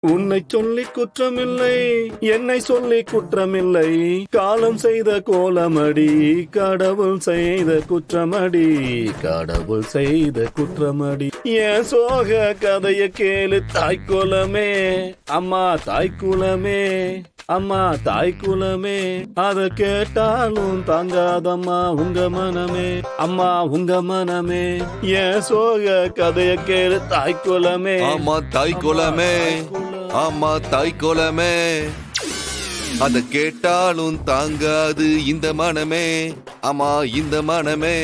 உன்னை சொல்லி குற்றமில்லை, என்னை சொல்லி குற்றமில்லை. காலம் செய்த கோலமடி, கடவுள் செய்த குற்றமடி, கடவுள் செய்த குற்றமடி. என் சோக கதைய கேளு தாய்க்குலமே, அம்மா தாய்க்குலமே, அம்மா தாய்க்குலமே. அத கேட்டாலும் தாங்காதம்மா உங்க மனமே, அம்மா உங்க மனமே. என் சோக கதைய கேளு தாய்க்குலமே, ஆமா தாய்க்குலமே, ஆமா தாய்க்குலமே. அத கேட்டாலும் தாங்காது இந்த மனமே, ஆமா இந்த மனமே.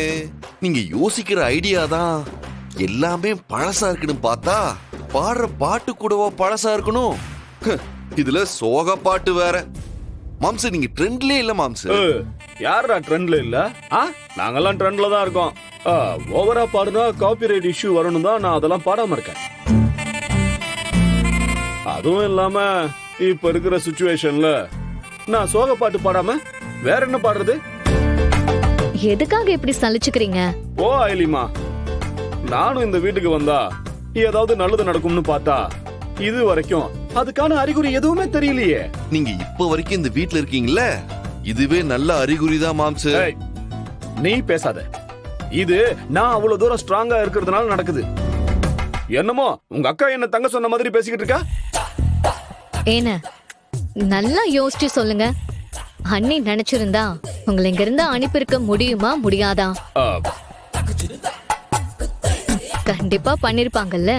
நீங்க யோசிக்கிற ஐடியா தான் எல்லாமே பழசா இருக்குன்னு பார்த்தா பாடுற பாட்டு கூடவா பழசா இருக்கணும்? இதுல சோக பாட்டு வேற. மாம்சு நீங்க ட்ரெண்ட்லயே இல்ல மாம்சு. யாரா ட்ரெண்ட்ல இல்ல? நாங்கெல்லாம் ட்ரெண்ட்ல தான் இருக்கோம். ஓவரா பாடுனா காப்பிரைட் இஷ்யூ வரணும் தான் நான் அதெல்லாம் பாடாம இருக்கேன். அதுவும் இல்லாம இப்ப இருக்கிற சிச்சுவேஷன்ல நான் சோக பாட்டு பாடாம வேற என்ன பாடுறது? எதுக்காக இப்படி சலிச்சுக்கிறீங்க? ஓ ஐலிமா, நானும் இந்த வீட்டுக்கு வந்தா ஏதாவது நல்லது நடக்கும்னு பார்த்தா இது வரைக்கும் அதுக்கான அறிகுறி எதுவுமே தெரியலையே. நீங்க இப்ப வரைக்கும் இந்த வீட்ல இருக்கீங்களே, இதுவே நல்ல அறிகுறி தான் மாம்சு. நீ பேசாத. இது நான் அவ்வளவு தூரம் ஸ்ட்ராங்கா இருக்கிறதுனால நடக்குது. என்னமோ உங்க அக்கா என்ன தங்க சொன்ன மாதிரி பேசிக்கிட்டு இருக்கா. ஏன நல்லா யோசிச்சு சொல்லுங்க. அண்ணி நினைச்சிருந்தா உங்களை இங்க இருந்து அனுப்பியிருக்க முடியுமா முடியாதா? கண்டிப்பா பண்ணிருப்பாங்கல்ல.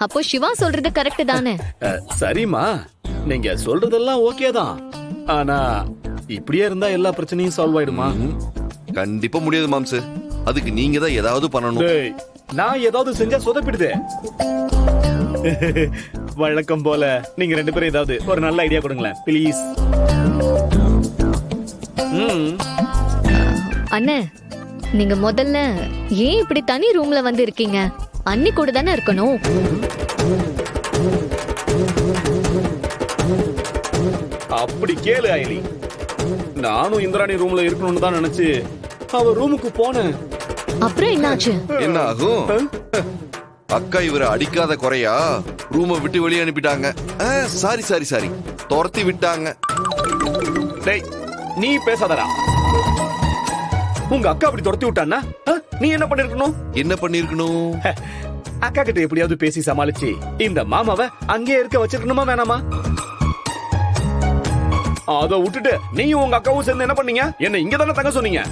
அப்போ சிவா சொல்றது கரெக்ட் தானே? சரிமா, நீங்க சொல்றதெல்லாம் ஓகே தான். ஆனா இப்படியே இருந்தா எல்லா பிரச்சனையும் சால்வ் ஆயிடுமா? கண்டிப்பா முடியாது மாம்சு. அதுக்கு நீங்க தான் ஏதாவது பண்ணணும். நான் ஏதாவது செஞ்சா சொதப்பிடுதே. வழக்கம் போல நீங்க ரெண்டு பேரும் ஏதாவது ஒரு நல்ல ஐடியா கொடுங்களேன் ப்ளீஸ். அண்ணே, நீங்க முதல்ல ஏன் இப்படி தனி ரூம்ல வந்து இருக்கீங்க? அண்ணி கூட தானே இருக்கணும். அப்படி கேளு ஐலி. நானும் இந்திராணி ரூம்ல இருக்கணும்னு தான் நினைச்சு அவ ரூமுக்கு போனேன். அப்புறம் என்னாச்சு? என்ன ஆகும்? அக்கா இவரை அடிக்காத குறையா ரூமை விட்டு வெளியே அனுப்பிட்டாங்க. சாரி சாரி சாரி, துரத்தி விட்டாங்க. டேய், நீ பேசாதடா. உங்க அக்கா அப்படி துரத்தி விட்டான்னா நீ என்ன பண்ணிருக்கணும்? என்ன பண்ணிருக்கணும்? அக்கா கிட்ட எப்படியாவது பேசி சமாளிச்சு இந்த மாமாவை அங்கே இருக்க வச்சிருக்கணுமா வேணாமா? அத விட்டுட்டு நீயும் உங்க அக்காவும் சேர்ந்து என்ன பண்ணீங்க? என்ன இங்க தானே தங்க சொன்னீங்க.